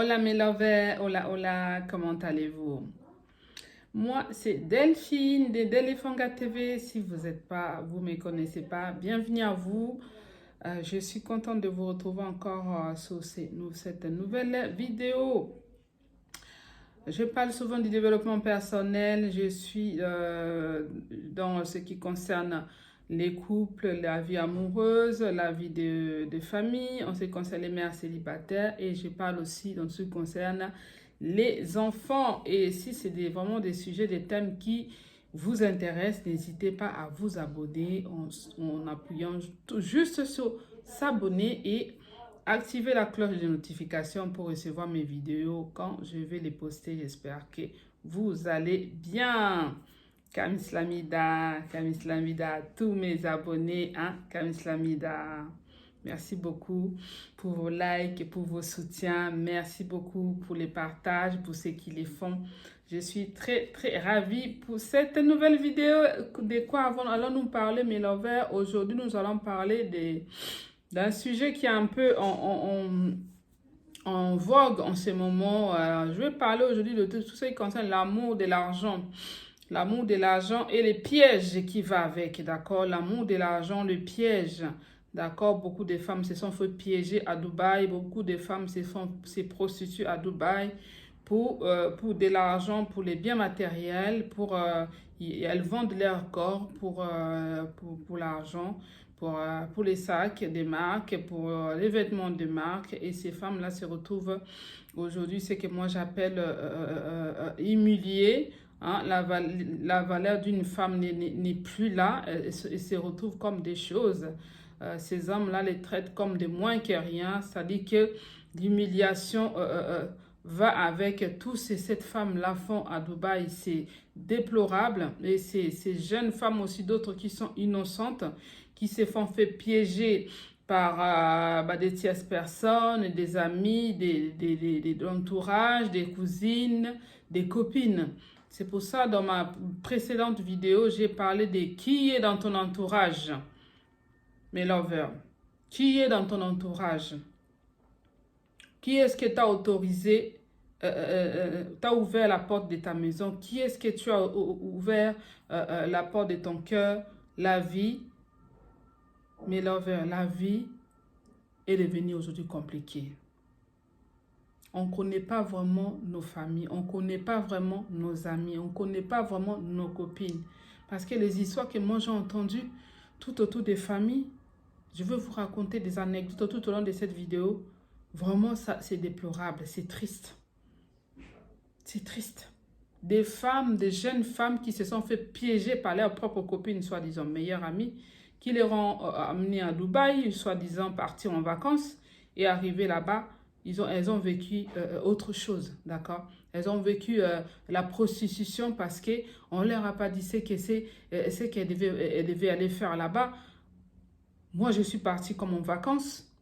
Hola mes lovers, hola hola, comment allez-vous? Moi, c'est Delphine de Delefanga TV. Si vous me connaissez pas, bienvenue à vous. Je suis contente de vous retrouver encore sur cette nouvelle vidéo. Je parle souvent du développement personnel. Je suis dans ce qui concerne les couples, la vie amoureuse, la vie de famille, en ce qui concerne les mères célibataires, et je parle aussi dans ce qui concerne les enfants. Et si c'est vraiment des sujets, des thèmes qui vous intéressent, n'hésitez pas à vous abonner en appuyant juste sur s'abonner et activez la cloche de notification pour recevoir mes vidéos quand je vais les poster. J'espère que vous allez bien. Kamislamida, tous mes abonnés, hein, Kamislamida. Merci beaucoup pour vos likes et pour vos soutiens. Merci beaucoup pour les partages, pour ceux qui les font. Je suis très ravie pour cette nouvelle vidéo. De quoi allons-nous parler, mes lovers? Aujourd'hui, nous allons parler d'un sujet qui est un peu en vogue en ce moment. Je vais parler aujourd'hui de tout ce qui concerne l'amour de l'argent. L'amour de l'argent et les pièges qui vont avec, d'accord? L'amour de l'argent, le piège, d'accord? Beaucoup de femmes se sont fait piéger à Dubaï. Beaucoup de femmes se prostituent à Dubaï pour de l'argent, pour les biens matériels, elles vendent leur corps pour l'argent, pour les sacs de marque, pour les vêtements de marque. Et ces femmes-là se retrouvent aujourd'hui, ce que moi j'appelle humiliées. Hein, la valeur d'une femme n'est plus là, elle se retrouve comme des choses. Ces hommes-là les traitent comme des moins que rien, c'est-à-dire que l'humiliation va avec tout ce que cette femme-là font à Dubaï. C'est déplorable. Et ces jeunes femmes aussi, d'autres qui sont innocentes, qui se font fait piéger par des tierces personnes, des amis, de l'entourage, des cousines, des copines. C'est pour ça, dans ma précédente vidéo, j'ai parlé de qui est dans ton entourage, mes lovers. Qui est dans ton entourage? Qui est-ce que tu as autorisé, t'as ouvert la porte de ta maison? Qui est-ce que tu as ouvert la porte de ton cœur? La vie, mes lovers, la vie est devenue aujourd'hui compliquée. On ne connaît pas vraiment nos familles, on ne connaît pas vraiment nos amis, on ne connaît pas vraiment nos copines. Parce que les histoires que moi j'ai entendues tout autour des familles, je veux vous raconter des anecdotes tout au long de cette vidéo. Vraiment, ça, c'est déplorable, c'est triste. C'est triste. Des femmes, des jeunes femmes qui se sont fait piéger par leurs propres copines, soi-disant meilleures amies, qui les ont amenées à Dubaï, soi-disant partir en vacances, et arrivées là-bas, elles ont vécu autre chose, d'accord? Elles ont vécu la prostitution parce qu'on ne leur a pas dit ce qu'elles devaient aller faire là-bas. Moi, je suis partie comme en vacances.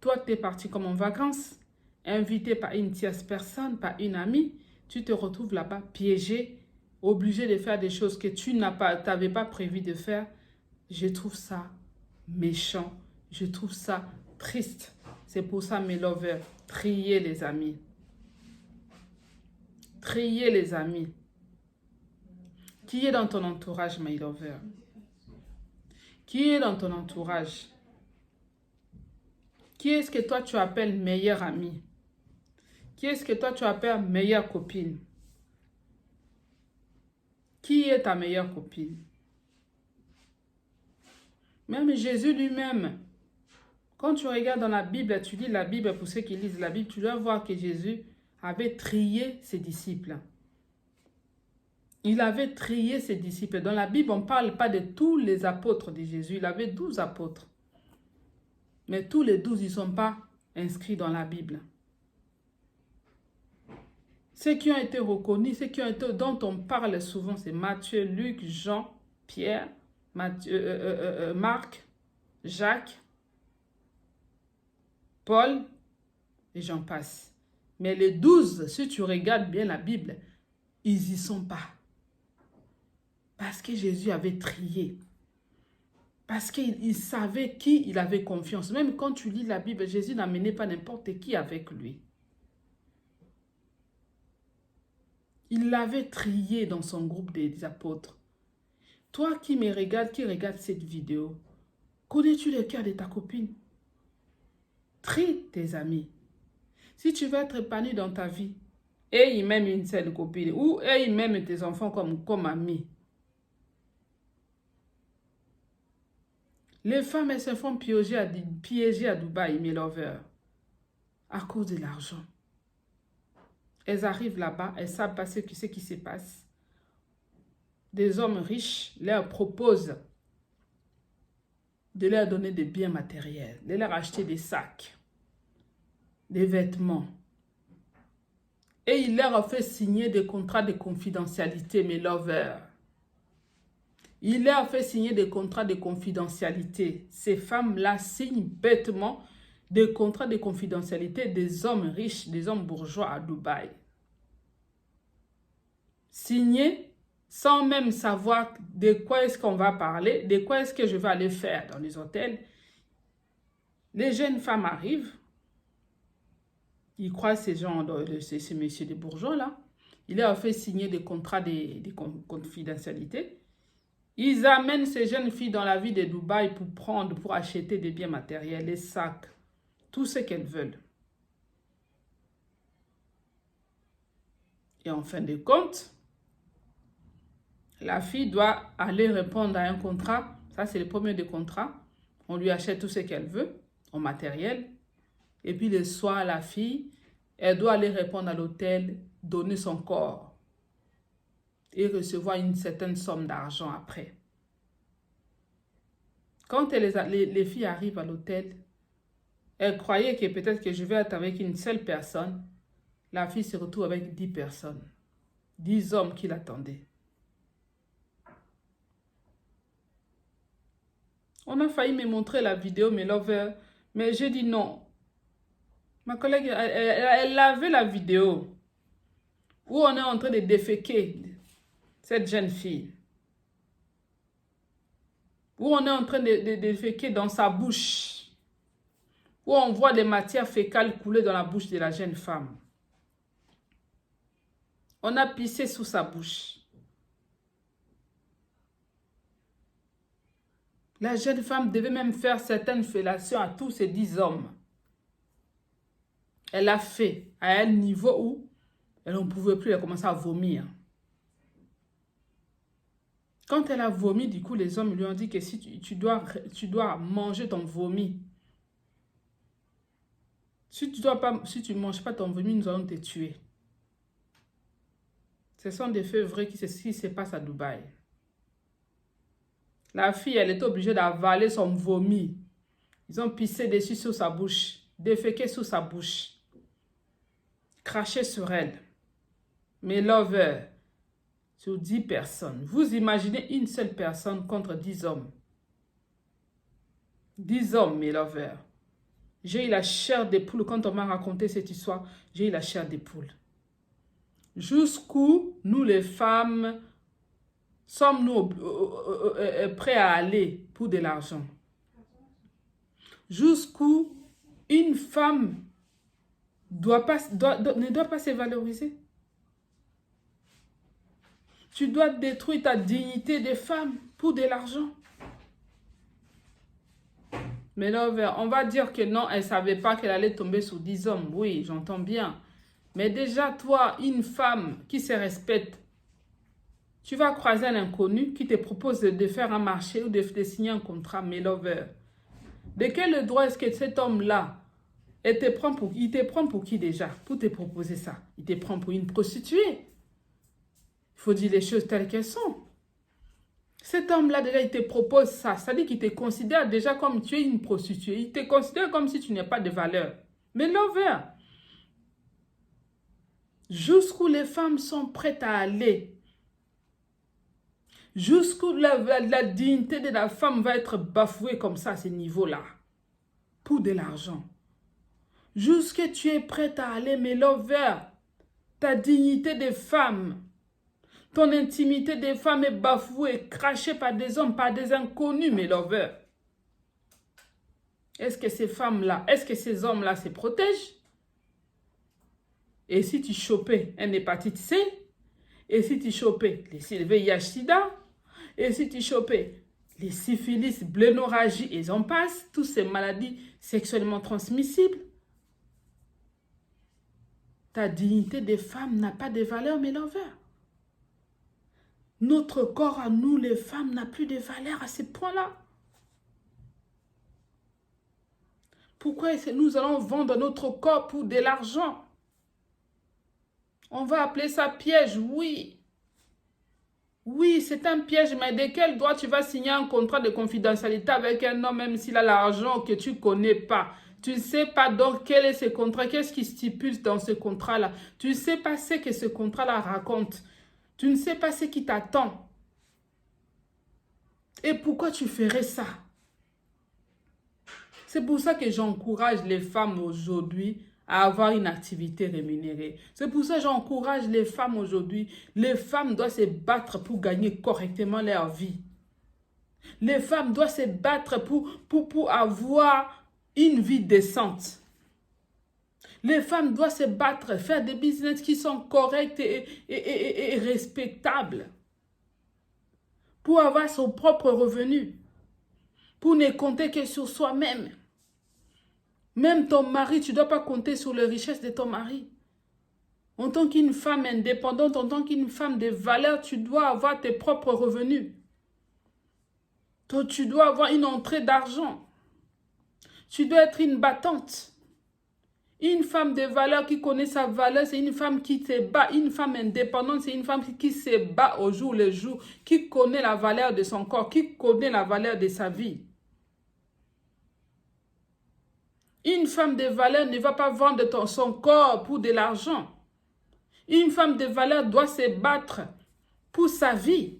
Toi, tu es parti comme en vacances, invité par une tierce personne, par une amie. Tu te retrouves là-bas piégé, obligé de faire des choses que tu n'avais pas prévu de faire. Je trouve ça méchant. Je trouve ça triste. C'est pour ça, mes lovers, triez les amis. Triez les amis. Qui est dans ton entourage, my lover? Qui est dans ton entourage? Qui est-ce que toi tu appelles meilleure amie? Qui est-ce que toi tu appelles meilleure copine? Qui est ta meilleure copine? Même Jésus lui-même, quand tu regardes dans la Bible, tu lis la Bible, pour ceux qui lisent la Bible, tu dois voir que Jésus avait trié ses disciples. Il avait trié ses disciples. Dans la Bible, on ne parle pas de tous les apôtres de Jésus. Il avait 12 apôtres. Mais tous les 12, ils ne sont pas inscrits dans la Bible. Ceux qui ont été reconnus, dont on parle souvent, c'est Matthieu, Luc, Jean, Pierre, Marc, Jacques, Paul, et j'en passe. Mais les 12, si tu regardes bien la Bible, ils n'y sont pas. Parce que Jésus avait trié. Parce qu'il savait qui il avait confiance. Même quand tu lis la Bible, Jésus n'amenait pas n'importe qui avec lui. Il l'avait trié dans son groupe des apôtres. Toi qui me regardes, qui regarde cette vidéo, connais-tu le cœur de ta copine? Trie tes amis. Si tu veux être épanoui dans ta vie, et même une seule copine, ou et même tes enfants comme amis. Les femmes, elles se font piéger à Dubaï, mes lovers, à cause de l'argent. Elles arrivent là-bas, elles savent pas ce qui se passe. Des hommes riches leur proposent de leur donner des biens matériels, de leur acheter des sacs, des vêtements. Et il leur a fait signer des contrats de confidentialité, mes lovers. Il leur a fait signer des contrats de confidentialité. Ces femmes-là signent bêtement des contrats de confidentialité des hommes riches, des hommes bourgeois à Dubaï. Signés sans même savoir de quoi est-ce qu'on va parler, de quoi est-ce que je vais aller faire dans les hôtels. Les jeunes femmes arrivent. Ils croient ces gens, ces messieurs des bourgeois là. Il leur a fait signer des contrats de confidentialité. Ils amènent ces jeunes filles dans la ville de Dubaï pour acheter des biens matériels, les sacs, tout ce qu'elles veulent. Et en fin de compte, la fille doit aller répondre à un contrat. Ça, c'est le premier des contrats. On lui achète tout ce qu'elle veut en matériel. Et puis le soir, la fille, elle doit aller répondre à l'hôtel, donner son corps et recevoir une certaine somme d'argent après. Quand les filles arrivent à l'hôtel, elles croyaient que peut-être que je vais être avec une seule personne. La fille se retrouve avec 10 personnes, 10 hommes qui l'attendaient. On a failli me montrer la vidéo, mes lovers, mais j'ai dit non. Ma collègue, elle avait la vidéo où on est en train de déféquer cette jeune fille. Où on est en train de déféquer dans sa bouche. Où on voit des matières fécales couler dans la bouche de la jeune femme. On a pissé sous sa bouche. La jeune femme devait même faire certaines fellations à tous ces 10 hommes. Elle a fait à un niveau où elle n'en pouvait plus, elle a commencé à vomir. Quand elle a vomi, du coup, les hommes lui ont dit que si tu dois manger ton vomi. Si tu ne manges pas ton vomi, nous allons te tuer. Ce sont des faits vrais qui se passent à Dubaï. La fille, elle était obligée d'avaler son vomi. Ils ont pissé dessus sur sa bouche, déféqué sous sa bouche, craché sur elle. Mes lovers, sur 10 personnes. Vous imaginez une seule personne contre 10 hommes. 10 hommes, mes lovers. J'ai eu la chair des poules quand on m'a raconté cette histoire. J'ai eu la chair des poules. Jusqu'où nous les femmes sommes-nous prêts à aller pour de l'argent? Jusqu'où une femme ne doit pas se valoriser? Tu dois détruire ta dignité de femme pour de l'argent. Mais là, on va dire que non, elle ne savait pas qu'elle allait tomber sur 10 hommes. Oui, j'entends bien. Mais déjà, toi, une femme qui se respecte, tu vas croiser un inconnu qui te propose de faire un marché ou de signer un contrat, mais lover. De quel droit est-ce que cet homme-là, il te prend pour qui déjà, pour te proposer ça? Il te prend pour une prostituée. Il faut dire les choses telles qu'elles sont. Cet homme-là, déjà, il te propose ça. Ça dit qu'il te considère déjà comme tu es une prostituée. Il te considère comme si tu n'as pas de valeur. Mais lover, jusqu'où les femmes sont prêtes à aller, jusqu'où la dignité de la femme va être bafouée comme ça à ce niveau-là, pour de l'argent. Jusqu'où tu es prête à aller, mais lover, ta dignité de femme, ton intimité des femmes est bafouée, crachée par des hommes, par des inconnus, mes lovers. Est-ce que ces femmes-là, est-ce que ces hommes-là se protègent? Et si tu chopais une hépatite C, Et si tu chopais le VIH-Sida, et si tu chopais les syphilis, blénorragie et j'en passe, toutes ces maladies sexuellement transmissibles, ta dignité de femme n'a pas de valeur, mais l'envers. Notre corps à nous, les femmes, n'a plus de valeur à ce point-là. Pourquoi nous allons vendre notre corps pour de l'argent? On va appeler ça piège, oui. Oui, c'est un piège, mais de quel droit tu vas signer un contrat de confidentialité avec un homme, même s'il a l'argent que tu ne connais pas? Tu ne sais pas donc quel est ce contrat, qu'est-ce qui stipule dans ce contrat-là. Tu ne sais pas ce que ce contrat-là raconte. Tu ne sais pas ce qui t'attend. Et pourquoi tu ferais ça? C'est pour ça que j'encourage les femmes aujourd'hui à avoir une activité rémunérée. C'est pour ça que j'encourage les femmes aujourd'hui. Les femmes doivent se battre pour gagner correctement leur vie. Les femmes doivent se battre pour avoir une vie décente. Les femmes doivent se battre, faire des business qui sont corrects et respectables. Pour avoir son propre revenu. Pour ne compter que sur soi-même. Même ton mari, tu ne dois pas compter sur les richesses de ton mari. En tant qu'une femme indépendante, en tant qu'une femme de valeur, tu dois avoir tes propres revenus. Tu dois avoir une entrée d'argent. Tu dois être une battante. Une femme de valeur qui connaît sa valeur, c'est une femme qui se bat. Une femme indépendante, c'est une femme qui se bat au jour le jour, qui connaît la valeur de son corps, qui connaît la valeur de sa vie. Une femme de valeur ne va pas vendre son corps pour de l'argent. Une femme de valeur doit se battre pour sa vie.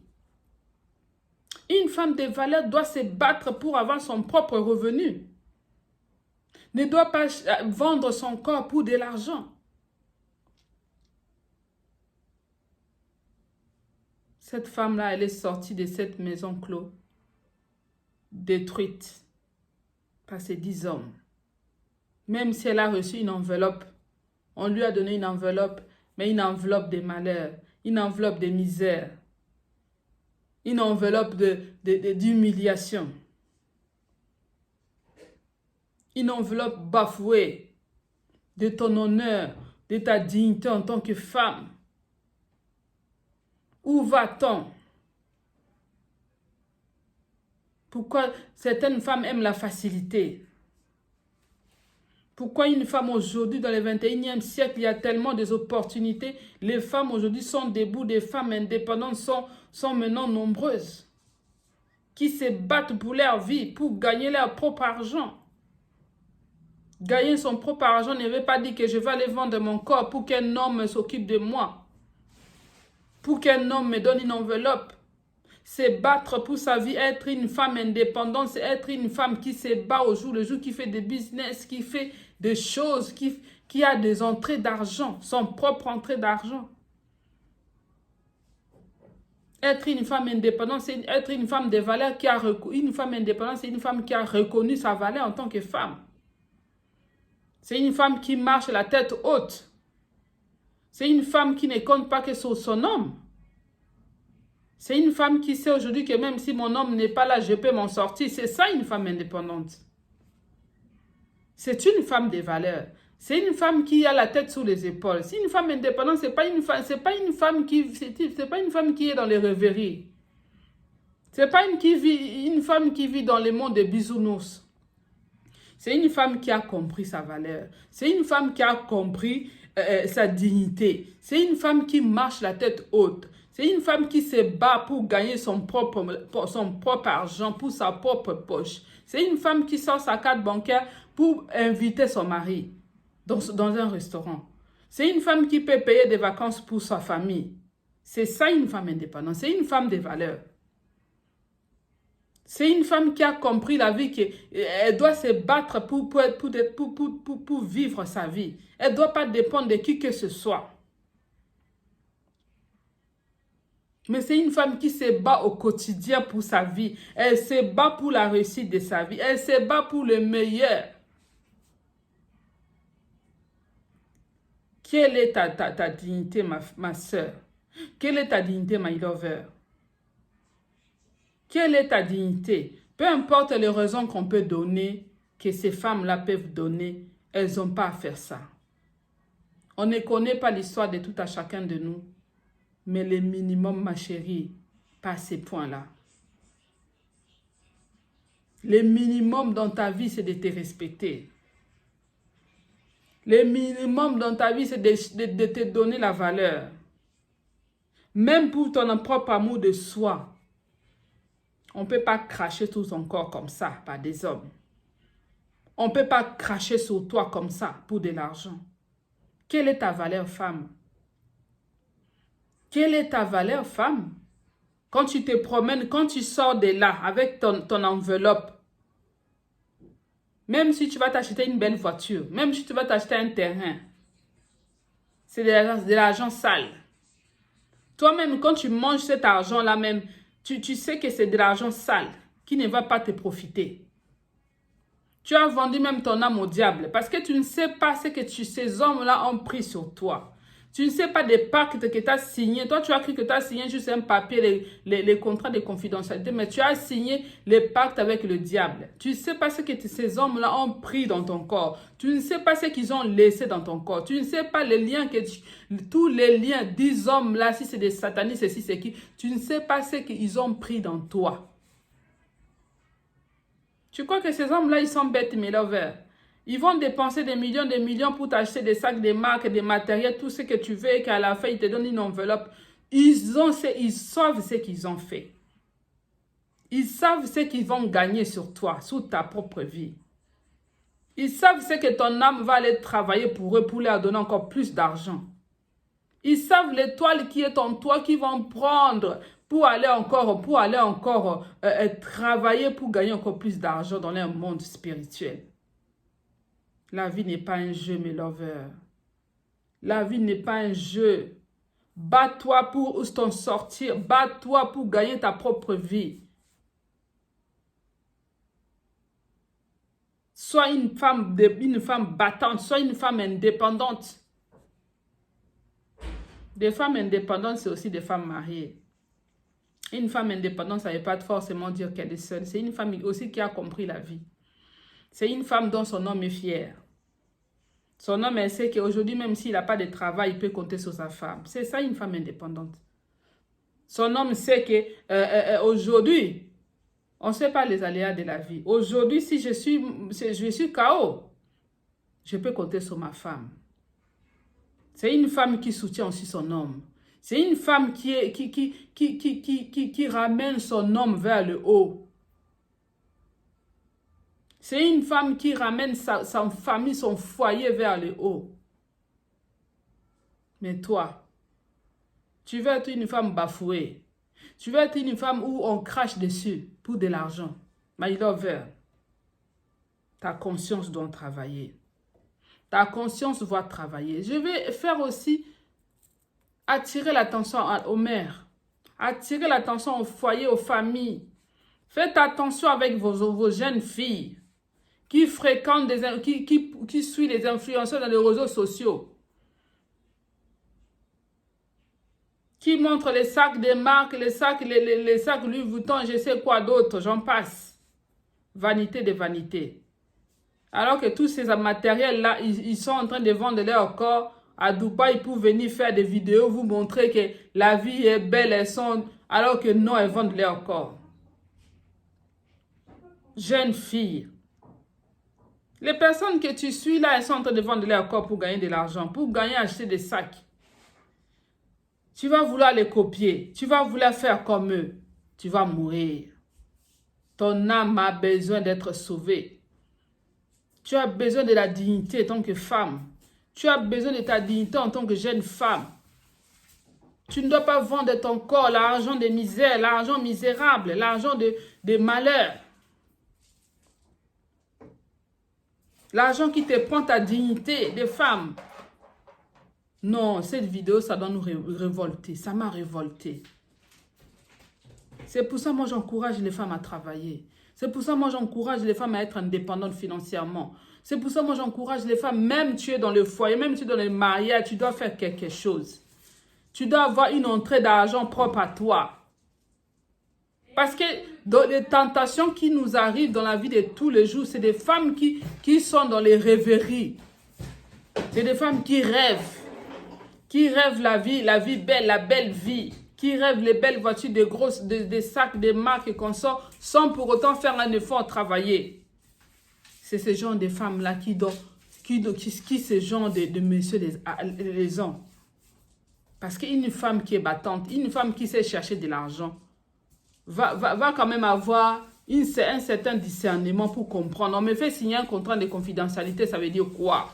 Une femme de valeur doit se battre pour avoir son propre revenu. Ne doit pas vendre son corps pour de l'argent. Cette femme-là, elle est sortie de cette maison clos, détruite par ces 10 hommes. Même si elle a reçu une enveloppe, on lui a donné une enveloppe, mais une enveloppe de malheur, une enveloppe de misère, une enveloppe d'humiliation, une enveloppe bafouée de ton honneur, de ta dignité en tant que femme. Où va-t-on? Pourquoi certaines femmes aiment la facilité? Pourquoi une femme aujourd'hui, dans le 21e siècle, il y a tellement d'opportunités. Les femmes aujourd'hui sont debout, des femmes indépendantes sont maintenant nombreuses. Qui se battent pour leur vie, pour gagner leur propre argent. Gagner son propre argent ne veut pas dire que je vais aller vendre mon corps pour qu'un homme s'occupe de moi. Pour qu'un homme me donne une enveloppe. Se battre pour sa vie, être une femme indépendante, c'est être une femme qui se bat au jour le jour, qui fait des business, qui fait des choses, qui a des entrées d'argent, son propre entrée d'argent. Être une femme indépendante, c'est être une femme de valeur qui a une femme indépendante, c'est une femme qui a reconnu sa valeur en tant que femme. C'est une femme qui marche la tête haute. C'est une femme qui ne compte pas que sur son homme. C'est une femme qui sait aujourd'hui que même si mon homme n'est pas là, je peux m'en sortir. C'est ça une femme indépendante. C'est une femme de valeur. C'est une femme qui a la tête sur les épaules. C'est une femme indépendante, c'est pas une femme qui est dans les rêveries. C'est pas une femme qui vit dans le monde des bisounours. C'est une femme qui a compris sa valeur. C'est une femme qui a compris sa dignité. C'est une femme qui marche la tête haute. C'est une femme qui se bat pour gagner son propre argent, pour sa propre poche. C'est une femme qui sort sa carte bancaire pour inviter son mari dans un restaurant. C'est une femme qui peut payer des vacances pour sa famille. C'est ça une femme indépendante. C'est une femme de valeur. C'est une femme qui a compris la vie, qu'elle doit se battre pour vivre sa vie. Elle ne doit pas dépendre de qui que ce soit. Mais c'est une femme qui se bat au quotidien pour sa vie. Elle se bat pour la réussite de sa vie. Elle se bat pour le meilleur. Quelle est ta dignité, ma soeur? Quelle est ta dignité, my lover? Quelle est ta dignité? Peu importe les raisons qu'on peut donner, que ces femmes-là peuvent donner, elles n'ont pas à faire ça. On ne connaît pas l'histoire de tout à chacun de nous. Mais le minimum, ma chérie, pas ces points-là. Le minimum dans ta vie, c'est de te respecter. Le minimum dans ta vie, c'est de te donner la valeur. Même pour ton propre amour de soi. On ne peut pas cracher tout ton corps comme ça par des hommes. On ne peut pas cracher sur toi comme ça pour de l'argent. Quelle est ta valeur, femme? Quelle est ta valeur, femme? Quand tu te promènes, quand tu sors de là avec ton enveloppe, même si tu vas t'acheter une belle voiture, même si tu vas t'acheter un terrain, c'est de l'argent sale. Toi-même, quand tu manges cet argent-là même, tu sais que c'est de l'argent sale qui ne va pas te profiter. Tu as vendu même ton âme au diable parce que tu ne sais pas ce que ces hommes-là ont pris sur toi. Tu ne sais pas des pactes que tu as signés. Toi, tu as cru que tu as signé juste un papier, les contrats de confidentialité, mais tu as signé les pactes avec le diable. Tu ne sais pas ce que ces hommes-là ont pris dans ton corps. Tu ne sais pas ce qu'ils ont laissé dans ton corps. Tu ne sais pas les liens tous les liens, 10 hommes-là, si c'est des satanistes, si c'est qui, tu ne sais pas ce qu'ils ont pris dans toi. Tu crois que ces hommes-là, ils sont bêtes, mes lovers? Ils vont dépenser des millions pour t'acheter des sacs, des marques, des matériels, tout ce que tu veux, et qu'à la fin, ils te donnent une enveloppe. Ils savent ce qu'ils ont fait. Ils savent ce qu'ils vont gagner sur toi, sur ta propre vie. Ils savent ce que ton âme va aller travailler pour eux, pour leur donner encore plus d'argent. Ils savent l'étoile qui est en toi, qu'ils vont prendre pour aller encore travailler, pour gagner encore plus d'argent dans leur monde spirituel. La vie n'est pas un jeu, mes lovers. La vie n'est pas un jeu. Bats-toi pour t'en sortir. Bats-toi pour gagner ta propre vie. Sois une femme battante. Sois une femme indépendante. Des femmes indépendantes, c'est aussi des femmes mariées. Une femme indépendante, ça ne veut pas forcément dire qu'elle est seule. C'est une femme aussi qui a compris la vie. C'est une femme dont son homme est fier. Son homme, elle sait qu'aujourd'hui, même s'il n'a pas de travail, il peut compter sur sa femme. C'est ça, une femme indépendante. Son homme sait qu'aujourd'hui, on ne sait pas les aléas de la vie. Aujourd'hui, si je suis KO, je peux compter sur ma femme. C'est une femme qui soutient aussi son homme. C'est une femme qui ramène son homme vers le haut. C'est une femme qui ramène sa famille, son foyer vers le haut. Mais toi, tu veux être une femme bafouée. Tu veux être une femme où on crache dessus pour de l'argent. My lover, ta conscience doit travailler. Ta conscience doit travailler. Je vais faire aussi attirer l'attention aux mères. Attirer l'attention aux foyers, aux familles. Faites attention avec vos jeunes filles qui fréquentent, qui suivent les influenceurs dans les réseaux sociaux. Qui montrent les sacs des marques, les sacs Louis Vuitton, je sais quoi d'autre, j'en passe. Vanité de vanité. Alors que tous ces matériels-là, ils sont en train de vendre leur corps à Dubaï pour venir faire des vidéos, vous montrer que la vie est belle, alors que non, elles vendent leur corps. Jeunes filles, les personnes que tu suis là, elles sont en train de vendre leur corps pour gagner de l'argent, pour gagner, acheter des sacs. Tu vas vouloir les copier, tu vas vouloir faire comme eux, tu vas mourir. Ton âme a besoin d'être sauvée. Tu as besoin de la dignité en tant que femme. Tu as besoin de ta dignité en tant que jeune femme. Tu ne dois pas vendre ton corps, l'argent de misère, l'argent misérable, l'argent de malheur. L'argent qui te prend ta dignité de femme. Non, cette vidéo, ça doit nous révolter. Ça m'a révolté. C'est pour ça, moi, j'encourage les femmes à travailler. C'est pour ça, moi, j'encourage les femmes à être indépendantes financièrement. C'est pour ça, moi, j'encourage les femmes, même tu es dans le foyer, même tu es dans le mariage, tu dois faire quelque chose. Tu dois avoir une entrée d'argent propre à toi. Parce que dans les tentations qui nous arrivent dans la vie de tous les jours, c'est des femmes qui sont dans les rêveries. C'est des femmes qui rêvent la vie belle, la belle vie, qui rêvent les belles voitures, des sacs, des marques et qu'on sort, sans pour autant faire un effort, travailler. C'est ce genre de femmes-là qui ce genre de messieurs les ont. Parce qu'une femme qui est battante, une femme qui sait chercher de l'argent, va quand même avoir un certain discernement pour comprendre. On me fait signer un contrat de confidentialité, ça veut dire quoi?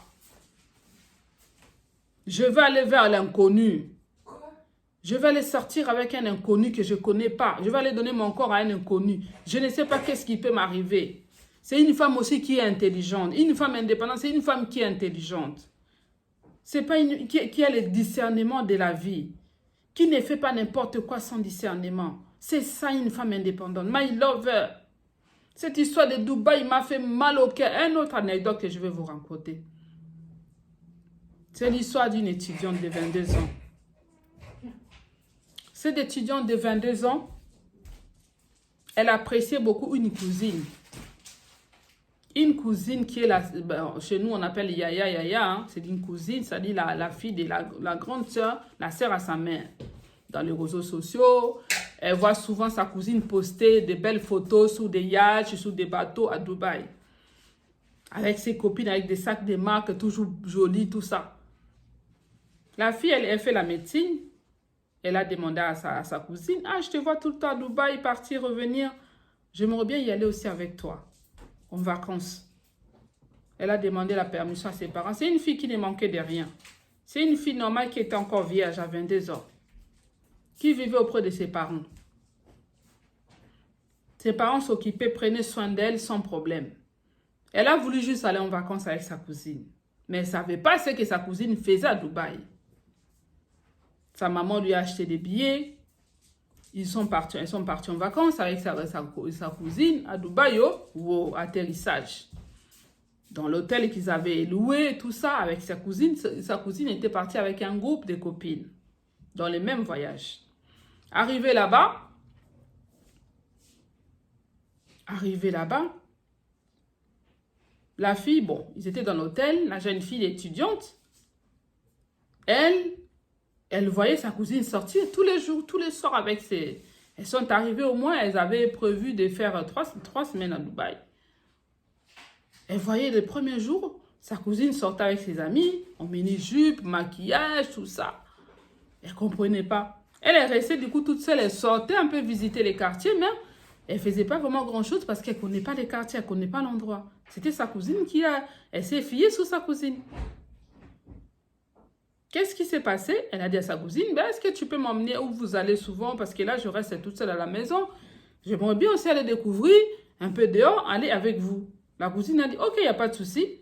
Je vais aller vers l'inconnu. Je vais aller sortir avec un inconnu que je ne connais pas. Je vais aller donner mon corps à un inconnu. Je ne sais pas qu'est-ce qui peut m'arriver. C'est une femme aussi qui est intelligente. Une femme indépendante, c'est une femme qui est intelligente. C'est pas qui a le discernement de la vie. Qui ne fait pas n'importe quoi sans discernement. C'est ça une femme indépendante. My lover. Cette histoire de Dubaï m'a fait mal au cœur. Une autre anecdote que je vais vous raconter. C'est l'histoire d'une étudiante de 22 ans. Cette étudiante de 22 ans, elle appréciait beaucoup une cousine. Une cousine qui est là, chez nous on appelle Yaya, hein. C'est une cousine, c'est-à-dire la fille de la grande sœur, la sœur à sa mère. Dans les réseaux sociaux, elle voit souvent sa cousine poster de belles photos sur des yachts, sur des bateaux à Dubaï. Avec ses copines, avec des sacs de marque, toujours jolis, tout ça. La fille, elle fait la médecine. Elle a demandé à sa cousine, « Ah, je te vois tout le temps à Dubaï, partir, revenir. J'aimerais bien y aller aussi avec toi, en vacances. » Elle a demandé la permission à ses parents. C'est une fille qui ne manquait de rien. C'est une fille normale qui était encore vierge à 22 ans. Qui vivait auprès de ses parents. Ses parents s'occupaient, prenaient soin d'elle sans problème. Elle a voulu juste aller en vacances avec sa cousine. Mais elle ne savait pas ce que sa cousine faisait à Dubaï. Sa maman lui a acheté des billets. Ils sont partis en vacances avec sa cousine à Dubaï, au atterrissage. Dans l'hôtel qu'ils avaient loué, tout ça, avec sa cousine. Sa cousine était partie avec un groupe de copines. Dans les mêmes voyages. Arrivé là-bas, la fille, bon, ils étaient dans l'hôtel, la jeune fille étudiante, elle voyait sa cousine sortir tous les jours, tous les soirs avec ses... Elles sont arrivées au moins, elles avaient prévu de faire trois semaines à Dubaï. Elle voyait les premiers jours, sa cousine sortait avec ses amis, en mini-jupe, maquillage, tout ça. Elle ne comprenait pas. Elle est restée du coup toute seule, elle sortait un peu visiter les quartiers, mais elle ne faisait pas vraiment grand-chose parce qu'elle ne connaît pas les quartiers, elle ne connaît pas l'endroit. C'était sa cousine elle s'est fiée sur sa cousine. Qu'est-ce qui s'est passé? Elle a dit à sa cousine, ben, est-ce que tu peux m'emmener où vous allez souvent? Parce que là, je reste toute seule à la maison. J'aimerais bien aussi aller découvrir un peu dehors, aller avec vous. La cousine a dit, ok, il n'y a pas de souci.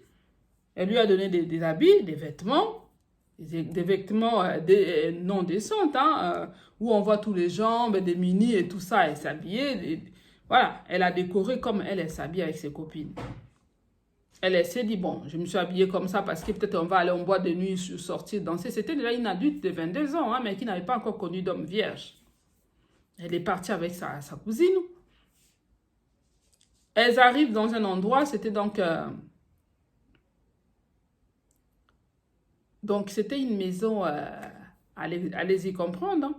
Elle lui a donné des habits, des vêtements non décentes, hein, où on voit tous les jambes, des mini et tout ça, elle s'habillait. Voilà, elle a décoré comme elle s'habille avec ses copines. Elle s'est dit, bon, je me suis habillée comme ça parce que peut-être on va aller en boîte de nuit, sortir, danser. C'était déjà une adulte de 22 ans, hein, mais qui n'avait pas encore connu d'homme vierge. Elle est partie avec sa cousine. Elles arrivent dans un endroit, c'était donc c'était une maison, allez-y comprendre. Hein.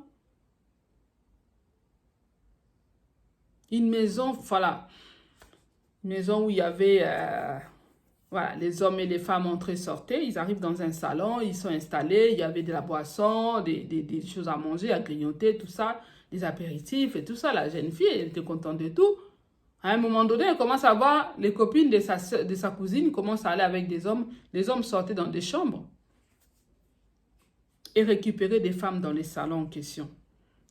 Une maison, voilà. Une maison où il y avait, voilà, les hommes et les femmes entraient, sortaient. Ils arrivent dans un salon, ils sont installés. Il y avait de la boisson, des choses à manger, à grignoter, tout ça. Des apéritifs et tout ça. La jeune fille, elle était contente de tout. À un moment donné, elle commence à voir les copines de sa cousine commencent à aller avec des hommes. Les hommes sortaient dans des chambres et récupéraient des femmes dans les salons en question.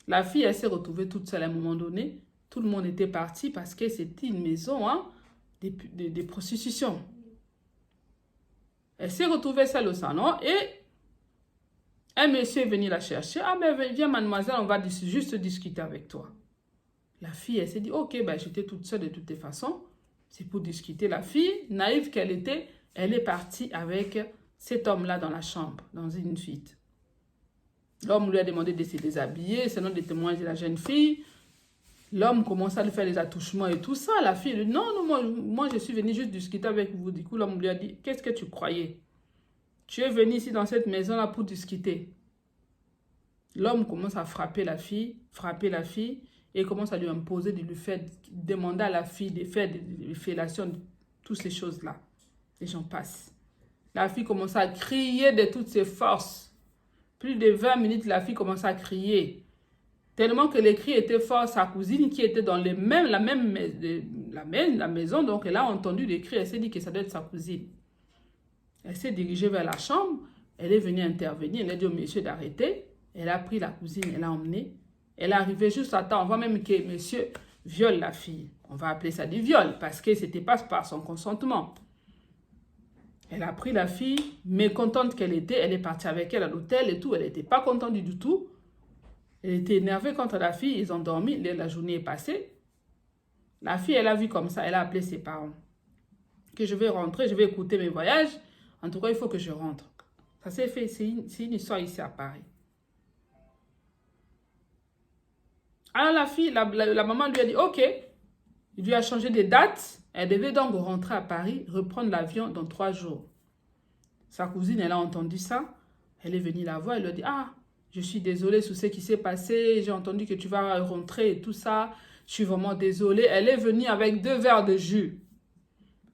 La fille, elle s'est retrouvée toute seule à un moment donné. Tout le monde était parti parce que c'était une maison, hein, de prostitution. Elle s'est retrouvée seule au salon et un monsieur est venu la chercher. Ah, ben viens mademoiselle, on va juste discuter avec toi. La fille, elle s'est dit, ok, ben j'étais toute seule de toutes les façons. C'est pour discuter. La fille, naïve qu'elle était, elle est partie avec cet homme-là dans la chambre, dans une suite. L'homme lui a demandé de se déshabiller, selon des témoignages de la jeune fille. L'homme commence à lui faire des attouchements et tout ça. La fille lui dit, non, non, moi je suis venue juste discuter avec vous. Du coup, l'homme lui a dit, qu'est-ce que tu croyais? Tu es venu ici dans cette maison-là pour discuter. L'homme commence à frapper la fille, et commence à lui imposer de lui faire, demander à la fille de faire des fellations, toutes ces choses-là. Et j'en passe. La fille commence à crier de toutes ses forces. Plus de 20 minutes, la fille commence à crier. Tellement que les cris étaient forts, sa cousine qui était dans la maison, donc elle a entendu les cris, elle s'est dit que ça doit être sa cousine. Elle s'est dirigée vers la chambre, elle est venue intervenir, elle a dit au monsieur d'arrêter, elle a pris la cousine, elle l'a emmenée, elle est arrivée juste à temps, on voit même que monsieur viole la fille. On va appeler ça du viol, parce que ce n'était pas par son consentement. Elle a pris la fille, mécontente qu'elle était, elle est partie avec elle à l'hôtel et tout, elle n'était pas contente du tout. Elle était énervée contre la fille, ils ont dormi, la journée est passée. La fille, elle a vu comme ça, elle a appelé ses parents. Que je vais rentrer, je vais écouter mes voyages. En tout cas, il faut que je rentre. Ça s'est fait, c'est une histoire ici à Paris. Alors la fille, la maman lui a dit, ok, il lui a changé des dates. Elle devait donc rentrer à Paris, reprendre l'avion dans 3 jours. Sa cousine, elle a entendu ça. Elle est venue la voir, elle lui a dit, ah, je suis désolée sur ce qui s'est passé. J'ai entendu que tu vas rentrer et tout ça. Je suis vraiment désolée. Elle est venue avec 2 verres de jus.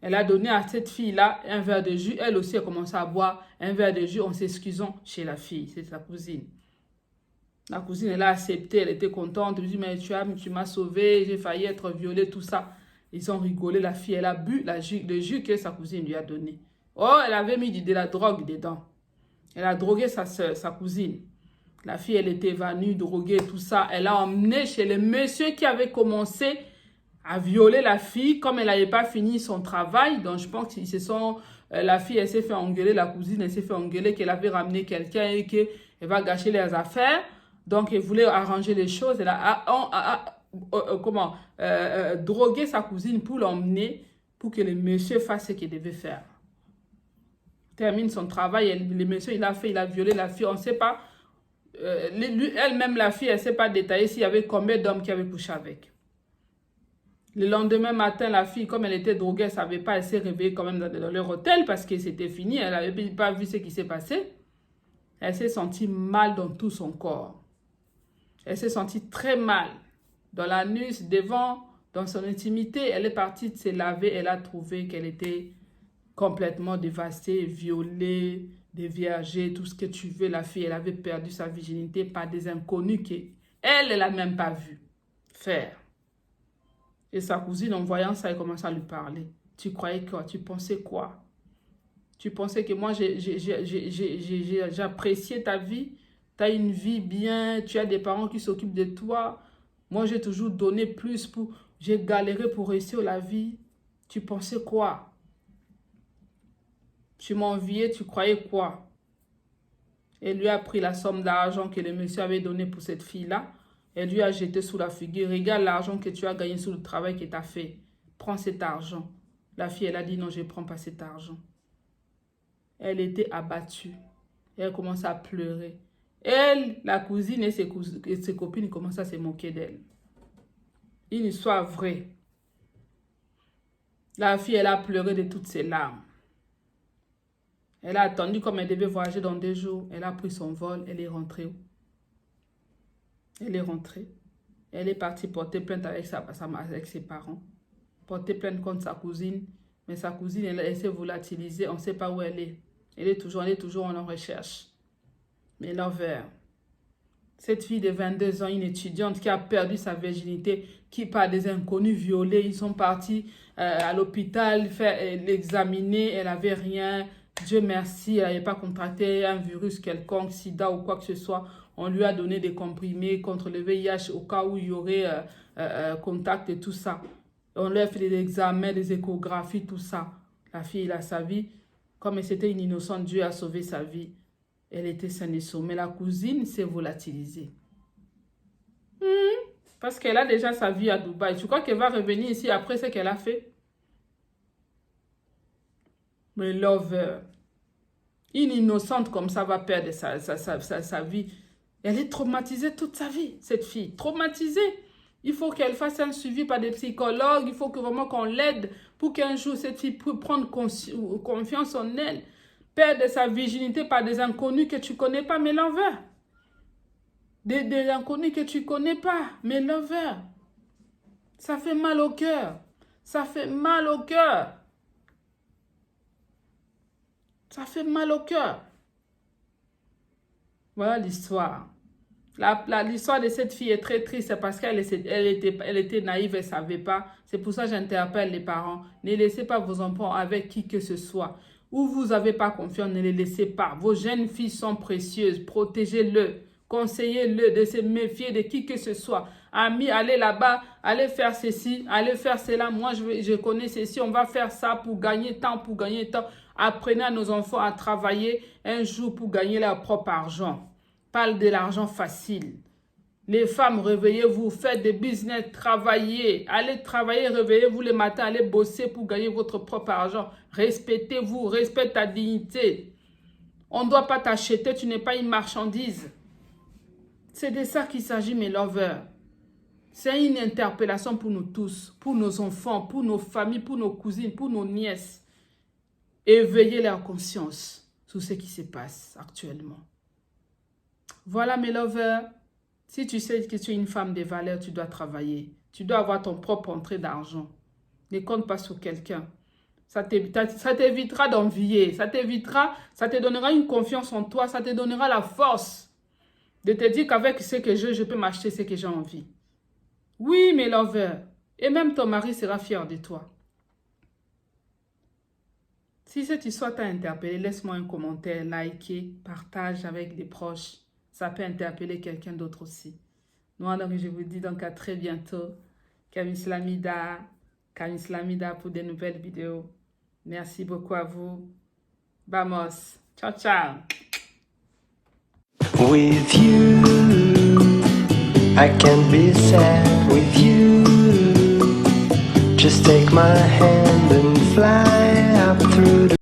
Elle a donné à cette fille-là un verre de jus. Elle aussi a commencé à boire un verre de jus en s'excusant chez la fille. C'est sa cousine. La cousine, elle a accepté. Elle était contente. Elle lui dit, mais tu m'as sauvée. J'ai failli être violée, tout ça. Ils ont rigolé. La fille, elle a bu le jus que sa cousine lui a donné. Oh, elle avait mis de la drogue dedans. Elle a drogué sa soeur, sa cousine. La fille, elle était évanouie, droguée, tout ça. Elle a emmené chez le monsieur qui avait commencé à violer la fille. Comme elle n'avait pas fini son travail, donc je pense que la fille, elle s'est fait engueuler, la cousine, elle s'est fait engueuler qu'elle avait ramené quelqu'un et qu'elle va gâcher les affaires. Donc, elle voulait arranger les choses. Elle a drogué sa cousine pour l'emmener, pour que le monsieur fasse ce qu'il devait faire. Termine son travail, le monsieur, il a violé la fille, on ne sait pas. Elle-même, la fille, elle ne s'est pas détaillée s'il y avait combien d'hommes qui avaient couché avec. Le lendemain matin, la fille, comme elle était droguée, elle ne savait pas, elle s'est réveillée quand même dans leur hôtel parce que c'était fini, elle n'avait pas vu ce qui s'est passé. Elle s'est sentie mal dans tout son corps. Elle s'est sentie très mal. Dans la nuit, devant, dans son intimité, elle est partie de se laver, elle a trouvé qu'elle était complètement dévastée, violée, déviergée, tout ce que tu veux. La fille, elle avait perdu sa virginité par des inconnus qu'elle n'a même pas vu faire. Et sa cousine, en voyant ça, elle commence à lui parler. Tu croyais quoi? Tu pensais quoi? Tu pensais que moi, j'appréciais ta vie? Tu as une vie bien, tu as des parents qui s'occupent de toi. Moi, j'ai toujours donné plus j'ai galéré pour réussir la vie. Tu pensais quoi? Tu m'enviais, tu croyais quoi? Elle lui a pris la somme d'argent que le monsieur avait donné pour cette fille-là. Elle lui a jeté sous la figure. Regarde l'argent que tu as gagné sur le travail que tu as fait. Prends cet argent. La fille, elle a dit non, je ne prends pas cet argent. Elle était abattue. Elle commence à pleurer. Elle, la cousine et ses copines commencent à se moquer d'elle. Une histoire vraie. La fille, elle a pleuré de toutes ses larmes. Elle a attendu comme elle devait voyager dans 2 jours. Elle a pris son vol. Elle est rentrée. Elle est rentrée. Elle est partie porter plainte avec ses parents. Porter plainte contre sa cousine. Mais sa cousine, elle s'est volatilisée. On ne sait pas où elle est. Elle est toujours en recherche. Mais l'envers. Cette fille de 22 ans, une étudiante qui a perdu sa virginité, qui par des inconnus violés, ils sont partis à l'hôpital l'examiner. Elle n'avait rien. Dieu merci, elle n'avait pas contracté un virus quelconque, sida ou quoi que ce soit. On lui a donné des comprimés contre le VIH au cas où il y aurait contact et tout ça. On lui a fait des examens, des échographies, tout ça. La fille, elle a sa vie. Comme c'était une innocente, Dieu a sauvé sa vie. Elle était saine et sauve. Mais la cousine s'est volatilisée. Parce qu'elle a déjà sa vie à Dubaï. Tu crois qu'elle va revenir ici après ce qu'elle a fait? Mais lover, une innocente comme ça va perdre sa vie. Elle est traumatisée toute sa vie, cette fille. Traumatisée. Il faut qu'elle fasse un suivi par des psychologues. Il faut que vraiment qu'on l'aide pour qu'un jour, cette fille puisse prendre confiance en elle. Perdre sa virginité par des inconnus que tu ne connais pas, mes lovers. Des inconnus que tu ne connais pas, mes lovers. Ça fait mal au cœur. Ça fait mal au cœur. Ça fait mal au cœur. Voilà l'histoire. L'histoire de cette fille est très triste parce qu'elle était naïve, elle ne savait pas. C'est pour ça que j'interpelle les parents. Ne laissez pas vos enfants avec qui que ce soit. Où vous n'avez pas confiance, ne les laissez pas. Vos jeunes filles sont précieuses. Protégez-le. Conseillez-le de se méfier de qui que ce soit. Amis, allez là-bas, allez faire ceci, allez faire cela. Moi, je connais ceci, on va faire ça pour gagner temps, pour gagner temps. Apprenez à nos enfants à travailler un jour pour gagner leur propre argent. Parle de l'argent facile. Les femmes, réveillez-vous, faites des business, travaillez. Allez travailler, réveillez-vous le matin, allez bosser pour gagner votre propre argent. Respectez-vous, respectez ta dignité. On ne doit pas t'acheter, tu n'es pas une marchandise. C'est de ça qu'il s'agit, mes lovers. C'est une interpellation pour nous tous, pour nos enfants, pour nos familles, pour nos cousines, pour nos nièces. Éveillez leur conscience sur ce qui se passe actuellement. Voilà, mes lovers. Si tu sais que tu es une femme de valeur, tu dois travailler. Tu dois avoir ton propre entrée d'argent. Ne compte pas sur quelqu'un. Ça t'évitera d'envier. Ça te donnera une confiance en toi. Ça te donnera la force de te dire qu'avec ce que je peux m'acheter ce que j'ai envie. Oui, mes lovers. Et même ton mari sera fier de toi. Si cette histoire t'a interpellé, laisse-moi un commentaire, likez, partage avec des proches. Ça peut interpeller quelqu'un d'autre aussi. Moi, donc, je vous dis donc à très bientôt. Kamis Lamida pour de nouvelles vidéos. Merci beaucoup à vous. Vamos. Ciao, ciao. With you, I can't be sad with you. Just take my hand and fly up through the